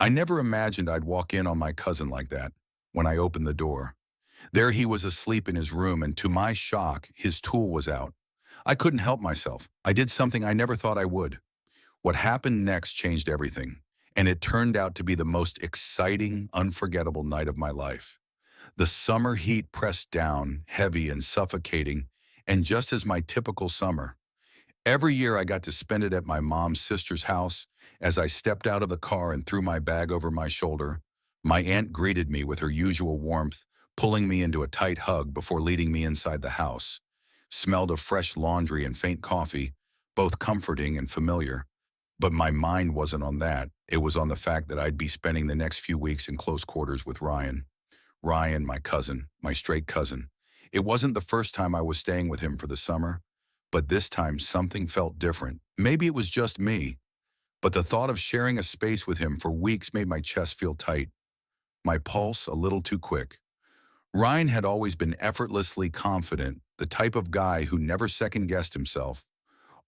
I never imagined I'd walk in on my cousin like that when I opened the door. There he was asleep in his room, and to my shock, his tool was out. I couldn't help myself. I did something I never thought I would. What happened next changed everything, and it turned out to be the most exciting, unforgettable night of my life. The summer heat pressed down, heavy and suffocating, and just as my typical summer. Every year I got to spend it at my mom's sister's house. As I stepped out of the car and threw my bag over my shoulder, my aunt greeted me with her usual warmth, pulling me into a tight hug before leading me inside the house. Smelled of fresh laundry and faint coffee, both comforting and familiar. But my mind wasn't on that. It was on the fact that I'd be spending the next few weeks in close quarters with Ryan. Ryan, my cousin, my straight cousin. It wasn't the first time I was staying with him for the summer, but this time something felt different. Maybe it was just me, but the thought of sharing a space with him for weeks made my chest feel tight, my pulse a little too quick. Ryan had always been effortlessly confident, the type of guy who never second-guessed himself.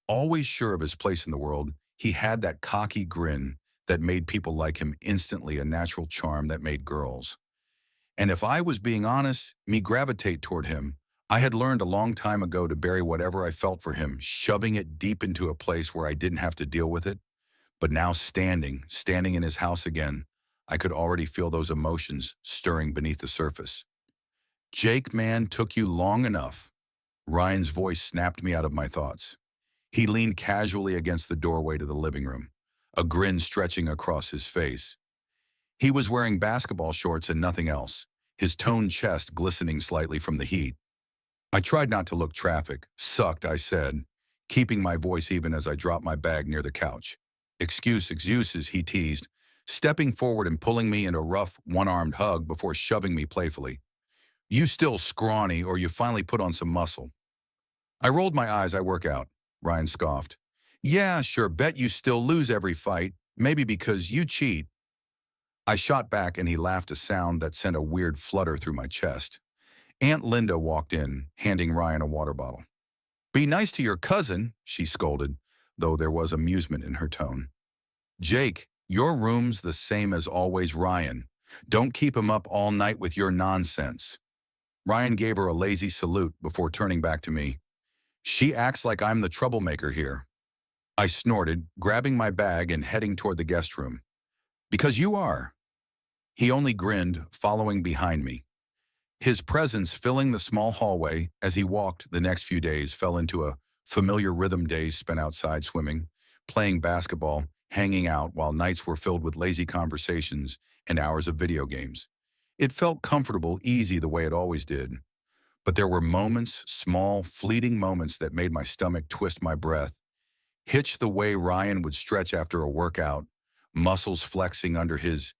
Always sure of his place in the world, he had that cocky grin that made people like him instantly, a natural charm that made girls. And if I was being honest, me gravitate toward him. I had learned a long time ago to bury whatever I felt for him, shoving it deep into a place where I didn't have to deal with it. But now standing in his house again, I could already feel those emotions stirring beneath the surface. Jake, man, took you long enough. Ryan's voice snapped me out of my thoughts. He leaned casually against the doorway to the living room, a grin stretching across his face. He was wearing basketball shorts and nothing else, his toned chest glistening slightly from the heat. I tried not to look traffic. Sucked, I said, keeping my voice even as I dropped my bag near the couch. Excuses, he teased, stepping forward and pulling me in a rough, one-armed hug before shoving me playfully. You still scrawny, or you finally put on some muscle. I rolled my eyes. I work out, Ryan scoffed. Yeah, sure, bet you still lose every fight, maybe because you cheat. I shot back and he laughed, a sound that sent a weird flutter through my chest. Aunt Linda walked in, handing Ryan a water bottle. Be nice to your cousin, she scolded, though there was amusement in her tone. Jake, your room's the same as always, Ryan. Don't keep him up all night with your nonsense. Ryan gave her a lazy salute before turning back to me. She acts like I'm the troublemaker here. I snorted, grabbing my bag and heading toward the guest room. Because you are. He only grinned, following behind me. His presence filling the small hallway as he walked the next few days fell into a familiar rhythm, days spent outside swimming, playing basketball, hanging out, while nights were filled with lazy conversations and hours of video games. It felt comfortable, easy, the way it always did. But there were moments, small, fleeting moments, that made my stomach twist, my breath. Hitch the way Ryan would stretch after a workout, muscles flexing under his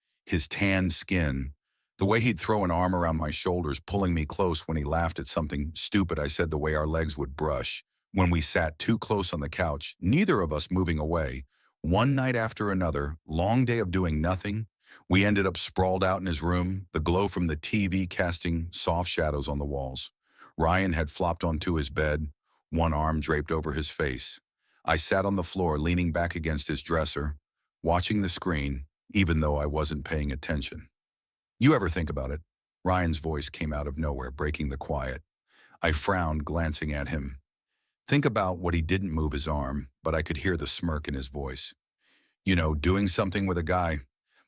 tanned skin. The way he'd throw an arm around my shoulders, pulling me close when he laughed at something stupid I said, the way our legs would brush when we sat too close on the couch, neither of us moving away. One night after another, long day of doing nothing, we ended up sprawled out in his room, the glow from the TV casting soft shadows on the walls. Ryan had flopped onto his bed, one arm draped over his face. I sat on the floor, leaning back against his dresser, watching the screen, even though I wasn't paying attention. You ever think about it? Ryan's voice came out of nowhere, breaking the quiet. I frowned, glancing at him. Think about what he didn't move his arm, but I could hear the smirk in his voice. You know, doing something with a guy.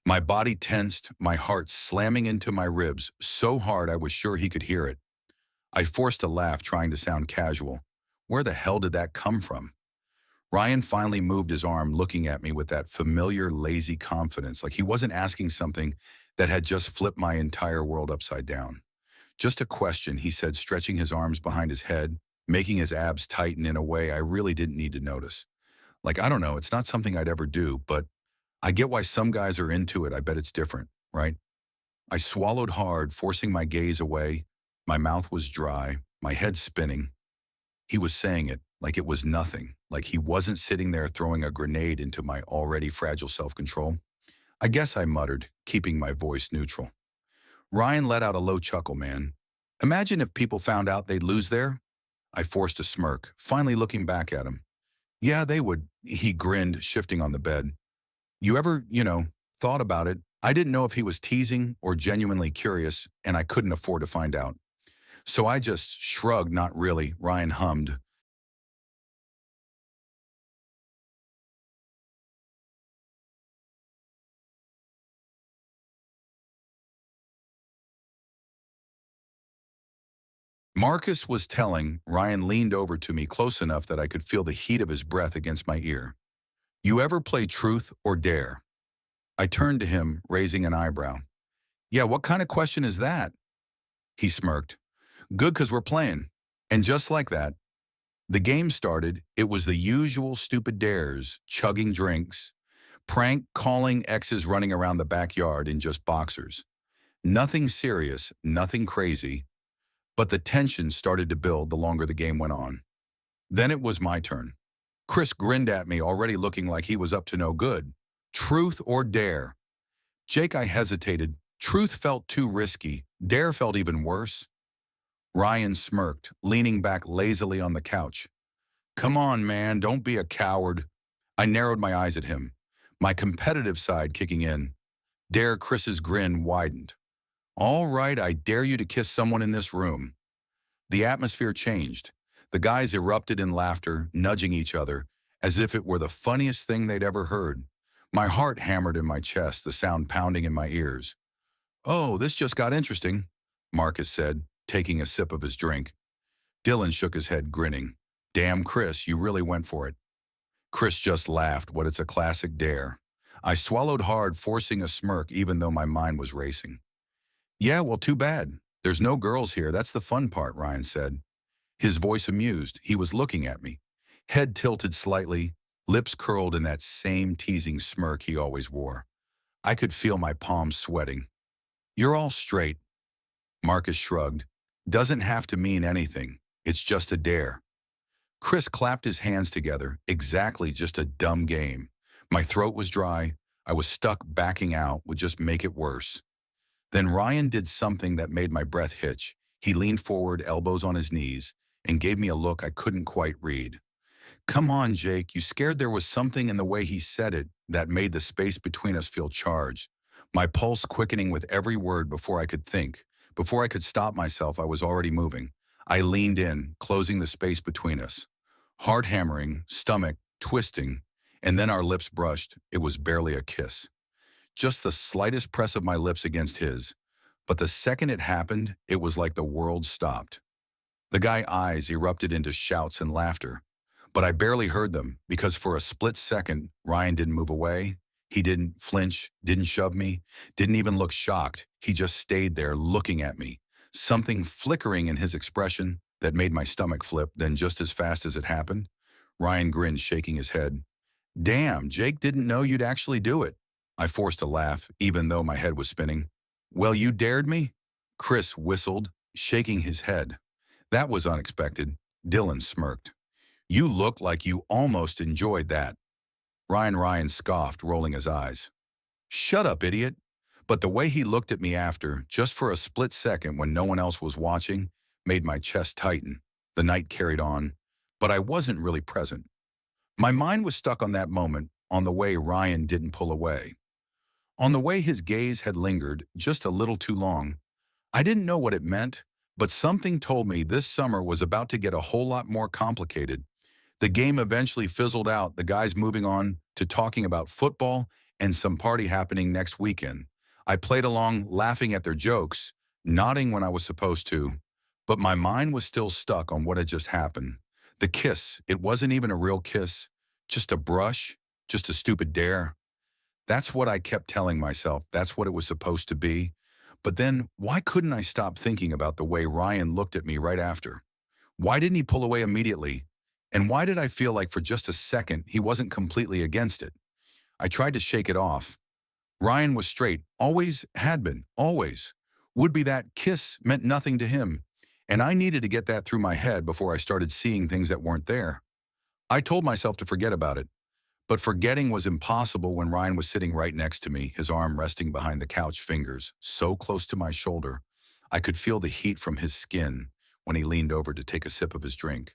My body tensed, my heart slamming into my ribs so hard I was sure he could hear it. I forced a laugh, trying to sound casual. Where the hell did that come from? Ryan finally moved his arm, looking at me with that familiar, lazy confidence, like he wasn't asking something that had just flipped my entire world upside down. Just a question, he said, stretching his arms behind his head, making his abs tighten in a way I really didn't need to notice. Like, I don't know, it's not something I'd ever do, but I get why some guys are into it. I bet it's different, right? I swallowed hard, forcing my gaze away. My mouth was dry, my head spinning. He was saying it like it was nothing, like he wasn't sitting there throwing a grenade into my already fragile self-control. I guess I muttered, keeping my voice neutral. Ryan let out a low chuckle, man. Imagine if people found out they'd lose their... I forced a smirk, finally looking back at him. Yeah, they would, he grinned, shifting on the bed. You ever, thought about it. I didn't know if he was teasing or genuinely curious, and I couldn't afford to find out. So I just shrugged, not really, Ryan hummed. Marcus was telling. Ryan leaned over to me close enough that I could feel the heat of his breath against my ear. You ever play truth or dare? I turned to him, raising an eyebrow. Yeah, what kind of question is that? He smirked. Good, 'cause we're playing. And just like that, the game started. It was the usual stupid dares, chugging drinks, prank calling exes running around the backyard in just boxers. Nothing serious, nothing crazy, but the tension started to build the longer the game went on. Then it was my turn. Chris grinned at me, already looking like he was up to no good. Truth or dare? Jake, I hesitated. Truth felt too risky. Dare felt even worse. Ryan smirked, leaning back lazily on the couch. Come on, man, don't be a coward. I narrowed my eyes at him, my competitive side kicking in. Dare. Chris's grin widened. All right, I dare you to kiss someone in this room. The atmosphere changed. The guys erupted in laughter, nudging each other, as if it were the funniest thing they'd ever heard. My heart hammered in my chest, the sound pounding in my ears. Oh, this just got interesting, Marcus said, taking a sip of his drink. Dylan shook his head, grinning. Damn, Chris, you really went for it. Chris just laughed. What, it's a classic dare. I swallowed hard, forcing a smirk even though my mind was racing. Yeah, well, too bad. There's no girls here. That's the fun part, Ryan said. His voice amused. He was looking at me. Head tilted slightly, lips curled in that same teasing smirk he always wore. I could feel my palms sweating. You're all straight. Marcus shrugged. Doesn't have to mean anything. It's just a dare. Chris clapped his hands together. Exactly, just a dumb game. My throat was dry. I was stuck. Backing out would just make it worse. Then Ryan did something that made my breath hitch. He leaned forward, elbows on his knees, and gave me a look I couldn't quite read. Come on, Jake, you scared? There was something in the way he said it that made the space between us feel charged. My pulse quickening with every word. Before I could think, before I could stop myself, I was already moving. I leaned in, closing the space between us. Heart hammering, stomach twisting, and then our lips brushed. It was barely a kiss. Just the slightest press of my lips against his. But the second it happened, it was like the world stopped. The guy's eyes erupted into shouts and laughter. But I barely heard them, because for a split second, Ryan didn't move away. He didn't flinch, didn't shove me, didn't even look shocked. He just stayed there looking at me, something flickering in his expression that made my stomach flip. Then just as fast as it happened, Ryan grinned, shaking his head. Damn, Jake, didn't know you'd actually do it. I forced a laugh, even though my head was spinning. Well, you dared me? Chris whistled, shaking his head. That was unexpected. Dylan smirked. You looked like you almost enjoyed that. Ryan scoffed, rolling his eyes. Shut up, idiot. But the way he looked at me after, just for a split second when no one else was watching, made my chest tighten. The night carried on, but I wasn't really present. My mind was stuck on that moment, on the way Ryan didn't pull away. On the way his gaze had lingered just a little too long. I didn't know what it meant, but something told me this summer was about to get a whole lot more complicated. The game eventually fizzled out, the guys moving on to talking about football and some party happening next weekend. I played along, laughing at their jokes, nodding when I was supposed to, but my mind was still stuck on what had just happened. The kiss, it wasn't even a real kiss, just a brush, just a stupid dare. That's what I kept telling myself, that's what it was supposed to be. But then, why couldn't I stop thinking about the way Ryan looked at me right after? Why didn't he pull away immediately? And why did I feel like for just a second he wasn't completely against it? I tried to shake it off. Ryan was straight, always had been, always. Would be that kiss meant nothing to him, and I needed to get that through my head before I started seeing things that weren't there. I told myself to forget about it, but forgetting was impossible when Ryan was sitting right next to me, his arm resting behind the couch, fingers so close to my shoulder. I could feel the heat from his skin when he leaned over to take a sip of his drink.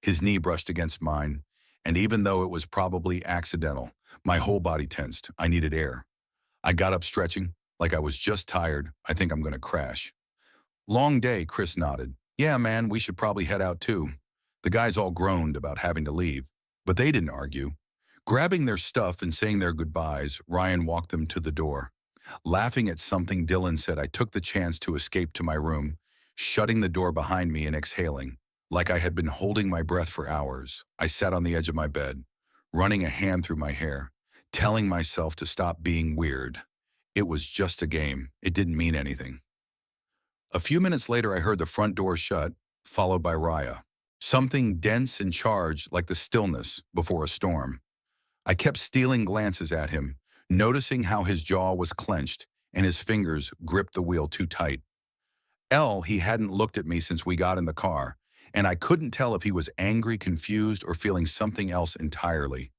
His knee brushed against mine, and even though it was probably accidental, my whole body tensed. I needed air. I got up stretching, like I was just tired. I think I'm going to crash. Long day, Chris nodded. Yeah, man, we should probably head out too. The guys all groaned about having to leave, but they didn't argue. Grabbing their stuff and saying their goodbyes, Ryan walked them to the door. Laughing at something Dylan said, I took the chance to escape to my room, shutting the door behind me and exhaling. Like I had been holding my breath for hours, I sat on the edge of my bed, running a hand through my hair, telling myself to stop being weird. It was just a game. It didn't mean anything. A few minutes later, I heard the front door shut, followed by Raya. Something dense and charged like the stillness before a storm. I kept stealing glances at him, noticing how his jaw was clenched and his fingers gripped the wheel too tight. He hadn't looked at me since we got in the car, and I couldn't tell if he was angry, confused, or feeling something else entirely.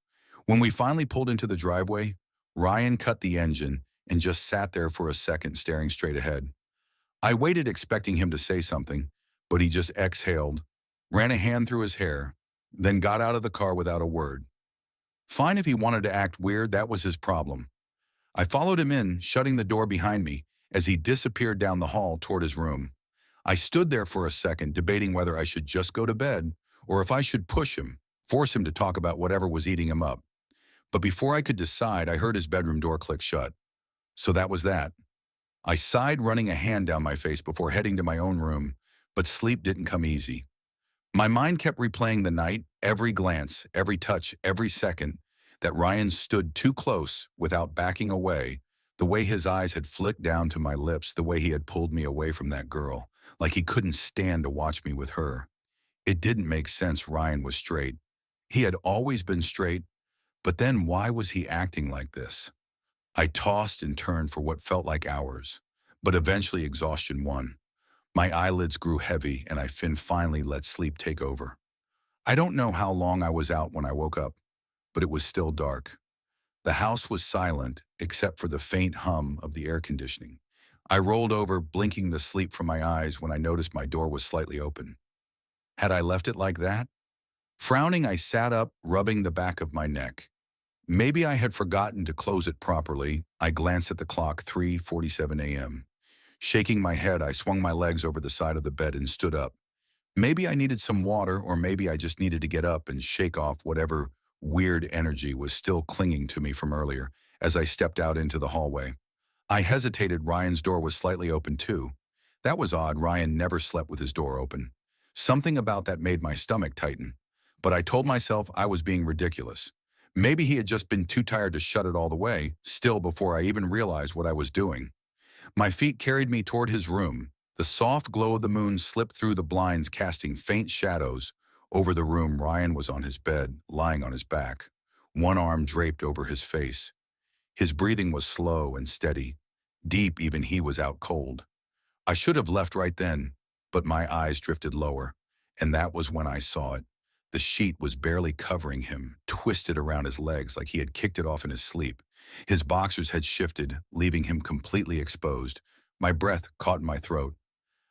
When we finally pulled into the driveway, Ryan cut the engine and just sat there for a second staring straight ahead. I waited expecting him to say something, but he just exhaled, ran a hand through his hair, then got out of the car without a word. Fine if he wanted to act weird, that was his problem. I followed him in, shutting the door behind me as he disappeared down the hall toward his room. I stood there for a second, debating whether I should just go to bed or if I should push him, force him to talk about whatever was eating him up. But before I could decide, I heard his bedroom door click shut. So that was that. I sighed, running a hand down my face before heading to my own room, but sleep didn't come easy. My mind kept replaying the night, every glance, every touch, every second, that Ryan stood too close without backing away, the way his eyes had flicked down to my lips, the way he had pulled me away from that girl, like he couldn't stand to watch me with her. It didn't make sense. Ryan was straight. He had always been straight, but then why was he acting like this? I tossed and turned for what felt like hours, but eventually exhaustion won. My eyelids grew heavy and I finally let sleep take over. I don't know how long I was out when I woke up, but it was still dark. The house was silent except for the faint hum of the air conditioning. I rolled over, blinking the sleep from my eyes when I noticed my door was slightly open. Had I left it like that? Frowning, I sat up, rubbing the back of my neck. Maybe I had forgotten to close it properly. I glanced at the clock, 3:47 a.m. Shaking my head, I swung my legs over the side of the bed and stood up. Maybe I needed some water, or maybe I just needed to get up and shake off whatever weird energy was still clinging to me from earlier as I stepped out into the hallway. I hesitated. Ryan's door was slightly open too. That was odd. Ryan never slept with his door open. Something about that made my stomach tighten. But I told myself I was being ridiculous. Maybe he had just been too tired to shut it all the way, still before I even realized what I was doing. My feet carried me toward his room. The soft glow of the moon slipped through the blinds, casting faint shadows over the room. Ryan was on his bed, lying on his back, one arm draped over his face. His breathing was slow and steady, deep. Even he was out cold. I should have left right then, but my eyes drifted lower, and that was when I saw it. The sheet was barely covering him, twisted around his legs like he had kicked it off in his sleep. His boxers had shifted, leaving him completely exposed. My breath caught in my throat.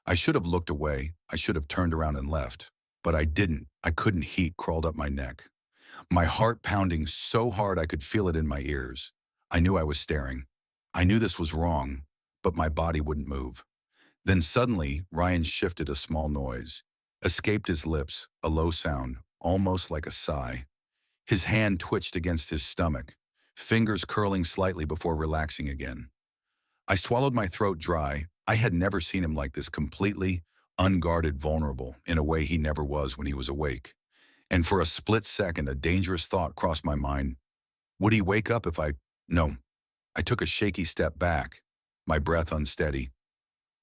I should have looked away. I should have turned around and left. But I didn't. I couldn't. Heat crawled up my neck. My heart pounding so hard I could feel it in my ears. I knew I was staring. I knew this was wrong, but my body wouldn't move. Then suddenly, Ryan shifted. A small noise escaped his lips, a low sound, almost like a sigh. His hand twitched against his stomach, fingers curling slightly before relaxing again. I swallowed, my throat dry. I had never seen him like this, completely unguarded, vulnerable, in a way he never was when he was awake. And for a split second, a dangerous thought crossed my mind. Would he wake up if I... No. I took a shaky step back, my breath unsteady.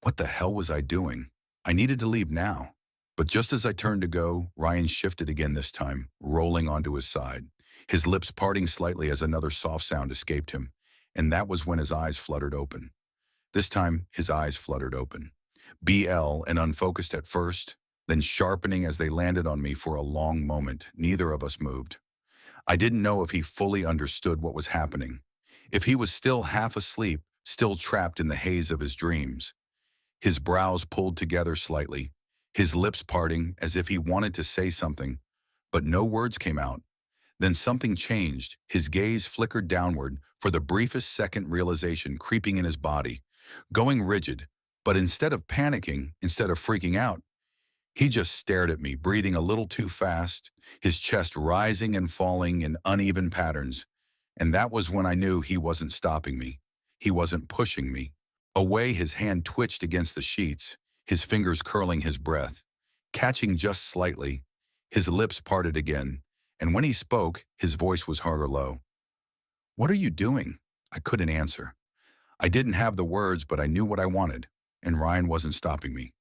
What the hell was I doing? I needed to leave now. But just as I turned to go, Ryan shifted again, this time, rolling onto his side, his lips parting slightly as another soft sound escaped him. And that was when his eyes fluttered open. This time, his eyes fluttered open. BL and unfocused at first, then sharpening as they landed on me. For a long moment. Neither of us moved. I didn't know if he fully understood what was happening, if he was still half asleep, still trapped in the haze of his dreams. His brows pulled together slightly, his lips parting as if he wanted to say something, but no words came out. Then something changed. His gaze flickered downward for the briefest second, realization creeping in his body, going rigid. But instead of panicking, instead of freaking out, he just stared at me, breathing a little too fast, his chest rising and falling in uneven patterns. And that was when I knew he wasn't stopping me. He wasn't pushing me. Away, his hand twitched against the sheets, his fingers curling his breath, catching just slightly. His lips parted again, and when he spoke, his voice was hard or low. "What are you doing?" I couldn't answer. I didn't have the words, but I knew what I wanted, and Ryan wasn't stopping me.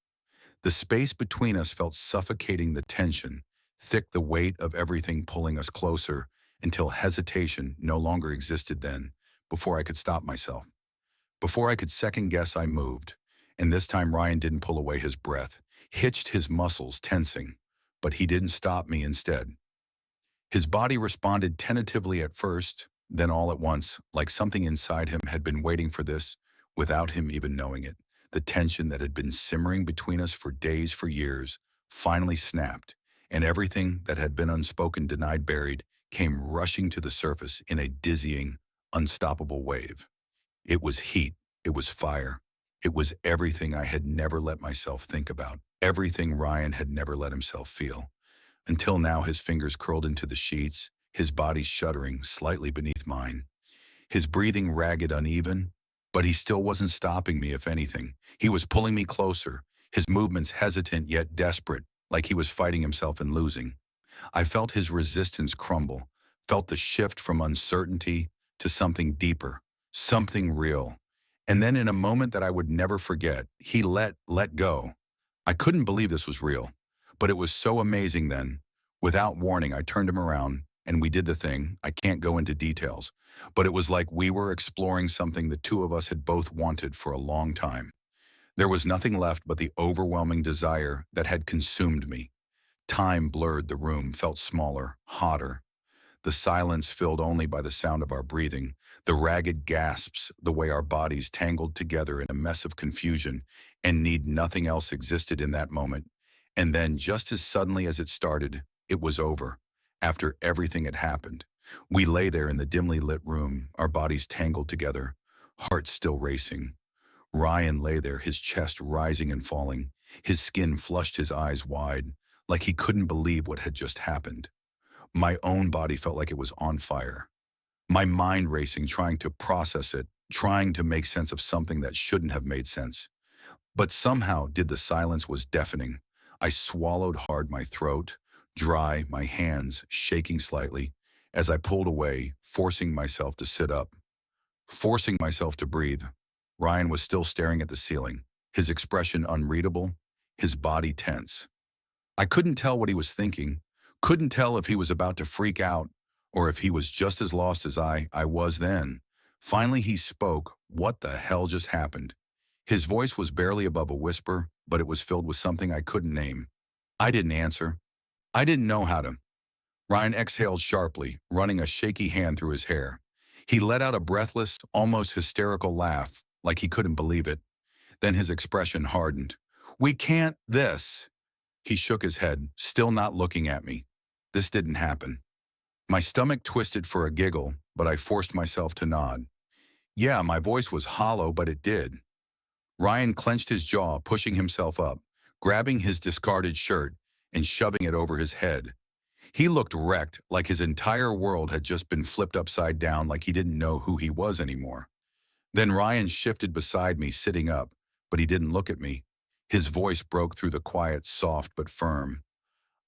The space between us felt suffocating, the tension, thick, the weight of everything pulling us closer until hesitation no longer existed then, before I could stop myself. Before I could second guess, I moved. And this time Ryan didn't pull away his breath, hitched his muscles, tensing. But he didn't stop me instead. His body responded tentatively at first, then all at once, like something inside him had been waiting for this, without him even knowing it. The tension that had been simmering between us for days, for years, finally snapped, and everything that had been unspoken, denied, buried, came rushing to the surface in a dizzying, unstoppable wave. It was heat, it was fire, it was everything I had never let myself think about, everything Ryan had never let himself feel. Until now, his fingers curled into the sheets, his body shuddering slightly beneath mine, his breathing ragged, uneven, but he still wasn't stopping me. If anything, he was pulling me closer, his movements hesitant yet desperate, like he was fighting himself and losing. I felt his resistance crumble, felt the shift from uncertainty to something deeper, something real. And then in a moment that I would never forget, he let go. I couldn't believe this was real, but it was so amazing then. Without warning, I turned him around and we did the thing. I can't go into details, but it was like we were exploring something the two of us had both wanted for a long time. There was nothing left but the overwhelming desire that had consumed me. Time blurred, the room felt smaller, hotter. The silence filled only by the sound of our breathing, the ragged gasps, the way our bodies tangled together in a mess of confusion, and need nothing else existed in that moment. And then, just as suddenly as it started, it was over. After everything had happened, we lay there in the dimly lit room, our bodies tangled together, hearts still racing. Ryan lay there, his chest rising and falling, his skin flushed, his eyes wide, like he couldn't believe what had just happened. My own body felt like it was on fire. My mind racing, trying to process it, trying to make sense of something that shouldn't have made sense. But somehow the silence was deafening. I swallowed hard, my throat dry, my hands shaking slightly, as I pulled away, forcing myself to sit up, forcing myself to breathe. Ryan was still staring at the ceiling, his expression unreadable, his body tense. I couldn't tell what he was thinking, couldn't tell if he was about to freak out or if he was just as lost as I was then. Finally he spoke. What the hell just happened? His voice was barely above a whisper, but it was filled with something I couldn't name. I didn't answer. I didn't know how to. Ryan exhaled sharply, running a shaky hand through his hair. He let out a breathless, almost hysterical laugh, like he couldn't believe it. Then his expression hardened. "We can't this." He shook his head, still not looking at me. This didn't happen. My stomach twisted for a giggle, but I forced myself to nod. Yeah, my voice was hollow, but it did. Ryan clenched his jaw, pushing himself up, grabbing his discarded shirt and shoving it over his head. He looked wrecked, like his entire world had just been flipped upside down, like he didn't know who he was anymore. Then Ryan shifted beside me, sitting up, but he didn't look at me. His voice broke through the quiet, soft but firm.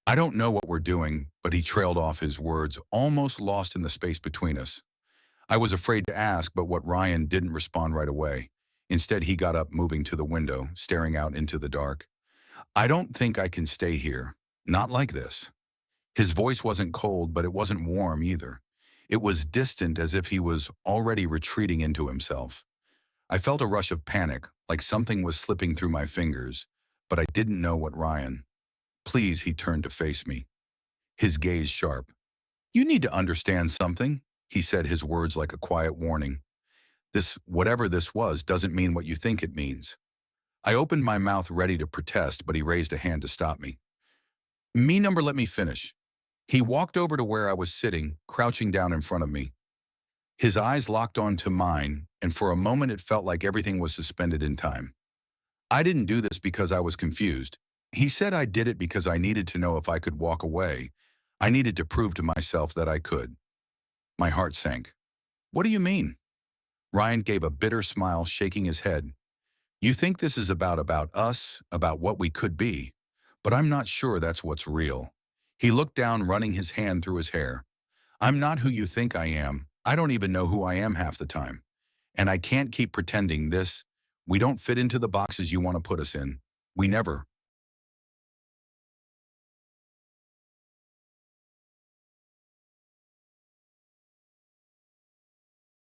"I don't know what we're doing," but he trailed off, his words almost lost in the space between us. I was afraid to ask, but what Ryan didn't respond right away. Instead, he got up, moving to the window, staring out into the dark. "I don't think I can stay here. Not like this." His voice wasn't cold, but it wasn't warm either. It was distant, as if he was already retreating into himself. I felt a rush of panic, like something was slipping through my fingers, but I didn't know what. "Ryan, please," he turned to face me, his gaze sharp. "You need to understand something," he said, his words like a quiet warning. "This, whatever this was, doesn't mean what you think it means." I opened my mouth ready to protest, but he raised a hand to stop me. "Me number, let me finish." He walked over to where I was sitting, crouching down in front of me. His eyes locked onto mine, and for a moment it felt like everything was suspended in time. I didn't do this because I was confused. He said I did it because I needed to know if I could walk away. I needed to prove to myself that I could. My heart sank. What do you mean? Ryan gave a bitter smile, shaking his head. You think this is about us, about what we could be, but I'm not sure that's what's real. He looked down, running his hand through his hair. I'm not who you think I am. I don't even know who I am half the time. And I can't keep pretending this. We don't fit into the boxes you want to put us in. We never